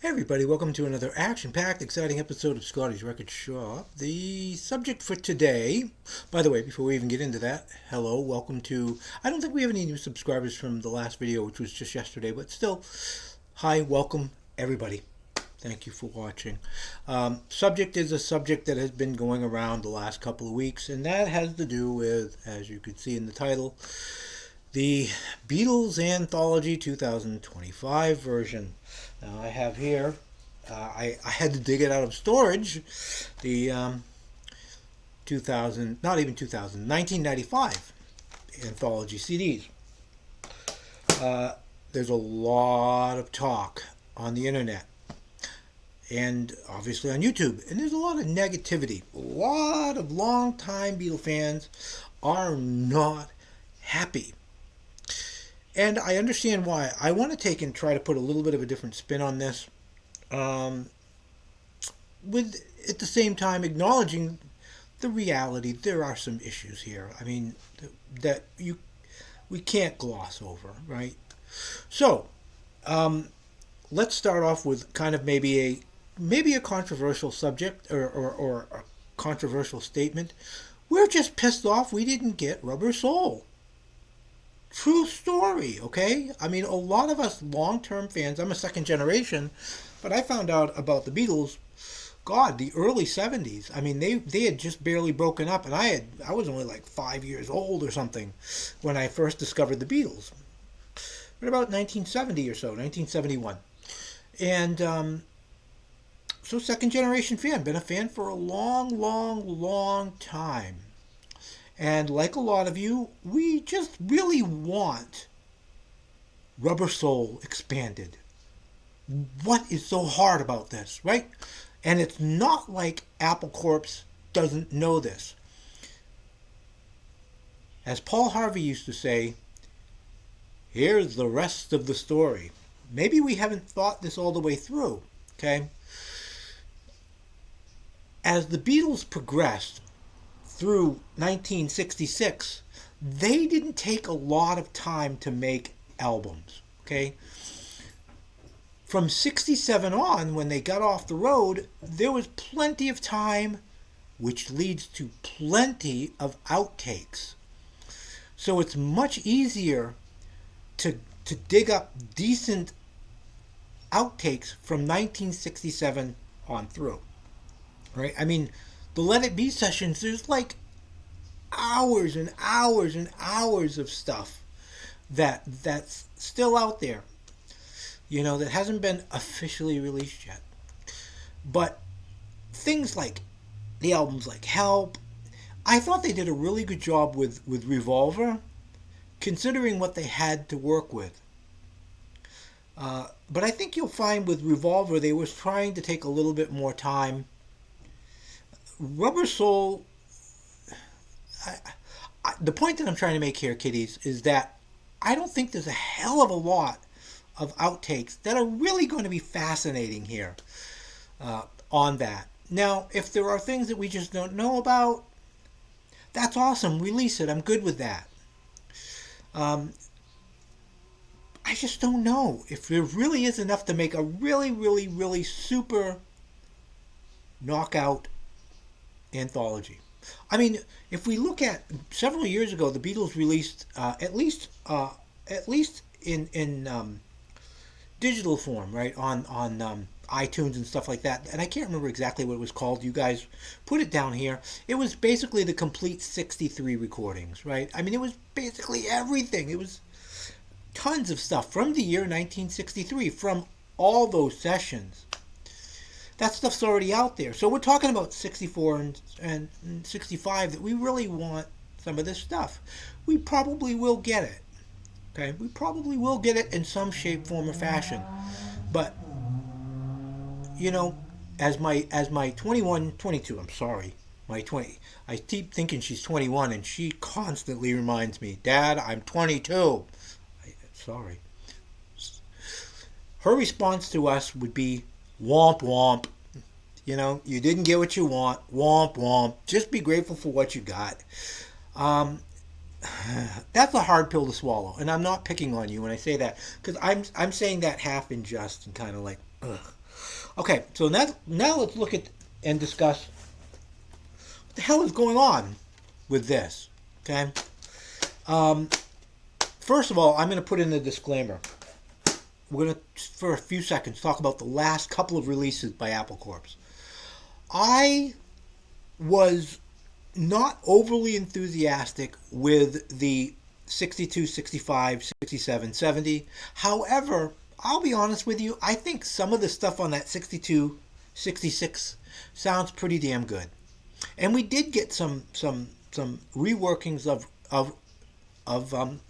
Hey everybody, welcome to another action-packed, exciting episode of Scotty's Record Shop. The subject for today, by the way, before we even get into that, hello, welcome to, I don't think we have any new subscribers from the last video, which was just yesterday, but still, hi, welcome everybody. Thank you for watching. Subject is a subject that has been going around the last couple of weeks, and that has to do with, as you could see in the title, the Beatles Anthology 2025 version. Now I have here, I had to dig it out of storage, the 2000, not even 2000, 1995 anthology CDs. There's a lot of talk on the internet and obviously on YouTube, and there's a lot of negativity. A lot of long-time Beatle fans are not happy, and I understand why. I want to take and try to put a little bit of a different spin on this, um, with at the same time acknowledging the reality. There are some issues here. I mean, that you we can't gloss over, right? So let's start off with kind of maybe a controversial subject or a controversial statement. We're just pissed off we didn't get Rubber Soul. True story, okay? I mean, a lot of us long term fans, I'm a second generation, but I found out about the Beatles, God, the early 70s. I mean, they had just barely broken up, and I was only like 5 years old or something when I first discovered the Beatles. But about 1970 or so, 1971. And so, second generation fan, been a fan for a long, long, long time. And like a lot of you, we just really want Rubber Soul expanded. What is so hard about this, right? And it's not like Apple Corps doesn't know this. As Paul Harvey used to say, here's the rest of the story. Maybe we haven't thought this all the way through, okay? As the Beatles progressed through 1966, they didn't take a lot of time to make albums, okay? From 67 on, when they got off the road, there was plenty of time, which leads to plenty of outtakes. So it's much easier to dig up decent outtakes from 1967 on through. Right? I mean, the Let It Be sessions, there's like hours and hours and hours of stuff that's still out there, that hasn't been officially released yet. But things like the albums like Help, I thought they did a really good job with Revolver, considering what they had to work with. But I think you'll find with Revolver, they were trying to take a little bit more time. Rubber Soul, the point that I'm trying to make here, kiddies, is that I don't think there's a hell of a lot of outtakes that are really going to be fascinating here on that. Now, if there are things that we just don't know about, that's awesome. Release it. I'm good with that. Um, I just don't know if there really is enough to make a really, really, really super knockout anthology. I mean, if we look at several years ago, the Beatles released at least in digital form, right, on iTunes and stuff like that. And I can't remember exactly what it was called. You guys put it down here. It was basically the complete 63 recordings, right? I mean, it was basically everything. It was tons of stuff from the year 1963, from all those sessions. That stuff's already out there. So we're talking about 64 and 65 that we really want some of this stuff. We probably will get it. Okay? We probably will get it in some shape, form, or fashion. But, you know, as my 21, 22, I'm sorry, my 20, I keep thinking she's 21 and she constantly reminds me, Dad, I'm 22. Sorry. Her response to us would be, womp womp. You didn't get what you want. Womp womp. Just be grateful for what you got. Um, that's a hard pill to swallow, and I'm not picking on you when I say that because I'm saying that half in jest and kind of like, ugh. Okay, so now let's look at and discuss what the hell is going on with this. Okay. Um, First of all, I'm going to put in a disclaimer. We're going to, for a few seconds, talk about the last couple of releases by Apple Corps. I was not overly enthusiastic with the 62, 65, 67, 70. However, I'll be honest with you, I think some of the stuff on that 62, 66 sounds pretty damn good. And we did get some reworkings of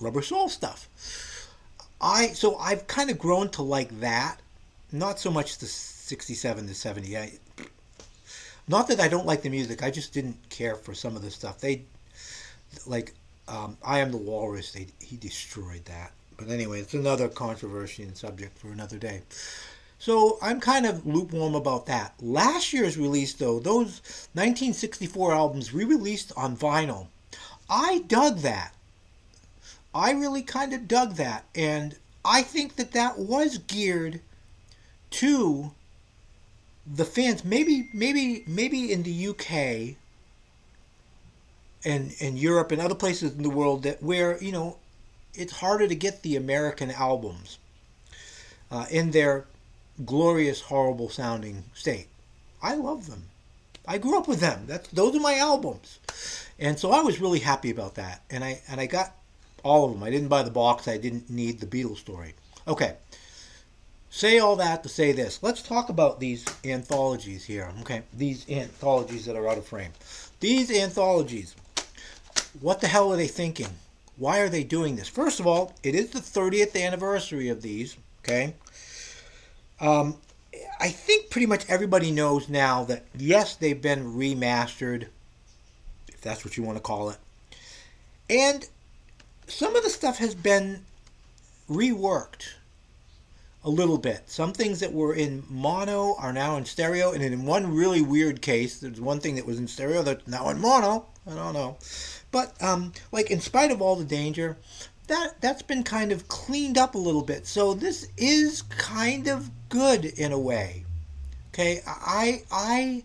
Rubber Soul stuff. I've kind of grown to like that. Not so much the 67 to 70. Not that I don't like the music. I just didn't care for some of the stuff. They like I Am the Walrus. He destroyed that. But anyway, it's another controversy and subject for another day. So I'm kind of lukewarm about that. Last year's release, though, those 1964 albums re-released on vinyl, I dug that. I really kind of dug that, and I think that that was geared to the fans. Maybe in the UK and Europe and other places in the world that where it's harder to get the American albums in their glorious, horrible sounding state. I love them. I grew up with them. Those are my albums, and so I was really happy about that. And I got all of them. I didn't buy the box. I didn't need the Beatles story. Okay. Say all that to say this. Let's talk about these anthologies here. Okay. These anthologies that are out of frame. These anthologies. What the hell are they thinking? Why are they doing this? First of all, it is the 30th anniversary of these. Okay. Um, I think pretty much everybody knows now that yes, they've been remastered, if that's what you want to call it. And some of the stuff has been reworked a little bit. Some things that were in mono are now in stereo, and in one really weird case, there's one thing that was in stereo that's now in mono. I don't know, but like in spite of all the danger, that's been kind of cleaned up a little bit. So this is kind of good in a way. Okay, I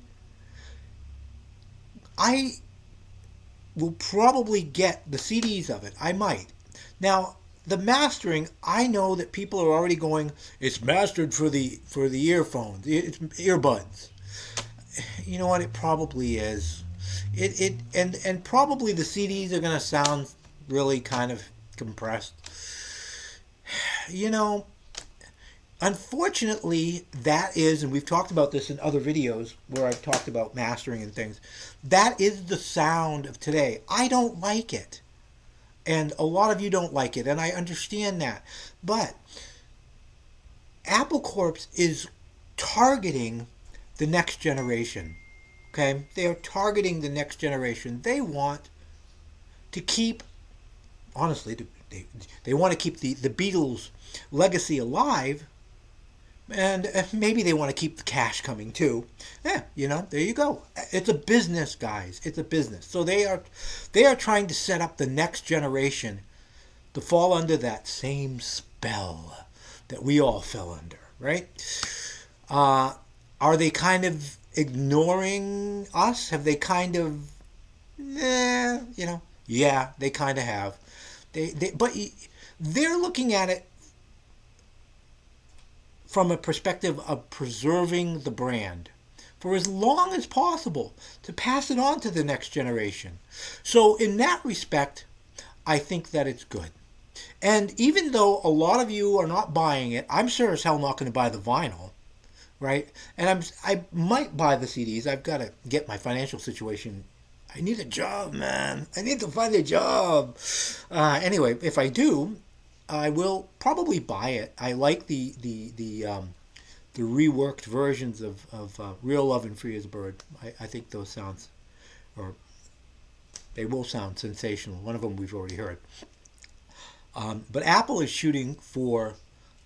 will probably get the CDs of it. I might. Now, the mastering, I know that people are already going, it's mastered for the earphones, it's earbuds. You know what? It probably is. And probably the CDs are going to sound really kind of compressed. You know, unfortunately, that is, and we've talked about this in other videos where I've talked about mastering and things, that is the sound of today. I don't like it. And a lot of you don't like it, and I understand that. But Apple Corps is targeting the next generation. Okay? They are targeting the next generation. They want to keep, honestly, they want to keep the Beatles legacy alive. And maybe they want to keep the cash coming too. Yeah, there you go. It's a business, guys. It's a business. So they are trying to set up the next generation to fall under that same spell that we all fell under, right? Are they kind of ignoring us? Have they kind of, yeah, they kind of have. But they're looking at it from a perspective of preserving the brand for as long as possible to pass it on to the next generation. So in that respect, I think that it's good. And even though a lot of you are not buying it, I'm sure as hell not going to buy the vinyl, right? And I might buy the CDs. I've got to get my financial situation. I need a job, man. I need to find a job. Anyway, if I do, I will probably buy it. I like the reworked versions of Real Love and Free as a Bird. I think those sounds, or they will sound sensational. One of them we've already heard. But Apple is shooting for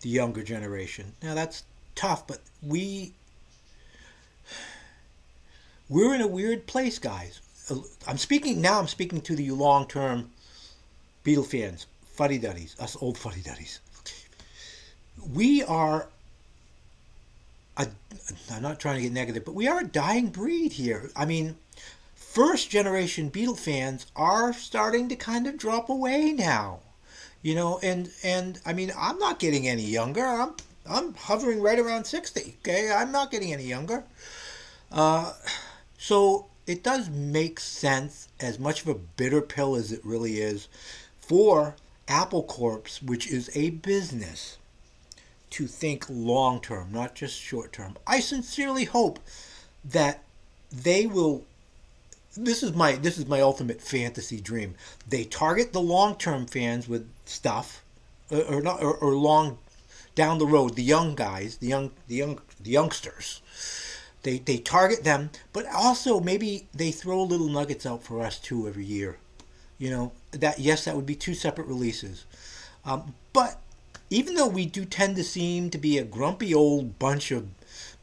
the younger generation. Now that's tough, but we're in a weird place, guys. I'm speaking to the long-term Beatle fans. Fuddy-duddies, us old fuddy-duddies. We are a, I'm not trying to get negative, but we are a dying breed here. I mean, first generation Beatle fans are starting to kind of drop away now. And I mean, I'm not getting any younger. I'm hovering right around 60. Okay, I'm not getting any younger. So it does make sense, as much of a bitter pill as it really is, for Apple Corps, which is a business, to think long term, not just short term. I sincerely hope that they will. This is my ultimate fantasy dream. They target the long term fans with stuff, or not, or long down the road, the young guys, the youngsters. They target them, but also maybe they throw little nuggets out for us too every year. That, yes, that would be two separate releases. But even though we do tend to seem to be a grumpy old bunch of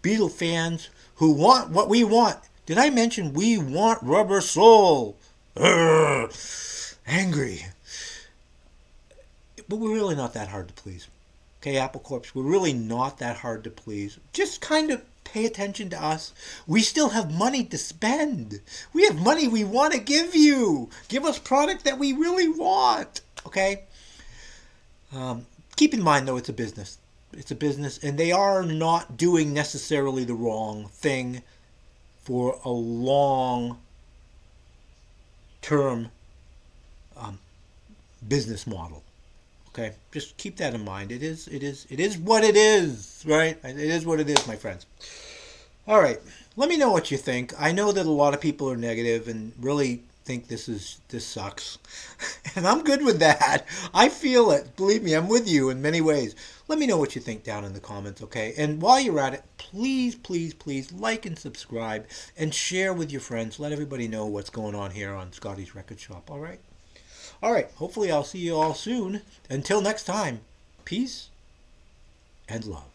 Beatle fans who want what we want, did I mention we want Rubber Soul? Urgh, angry. But we're really not that hard to please. Okay, Apple Corps, we're really not that hard to please. Just kind of pay attention to us. We still have money to spend. We have money we want to give you. Give us product that we really want. Okay? Keep in mind, though, it's a business. It's a business, and they are not doing necessarily the wrong thing for a long term business model. Okay, just keep that in mind. It is what it is, right? It is what it is, my friends. All right, let me know what you think. I know that a lot of people are negative and really think this sucks, and I'm good with that. I feel it. Believe me, I'm with you in many ways. Let me know what you think down in the comments, okay? And while you're at it, please, please, please like and subscribe and share with your friends. Let everybody know what's going on here on Scotty's Record Shop. All right. All right. Hopefully, I'll see you all soon. Until next time, peace and love.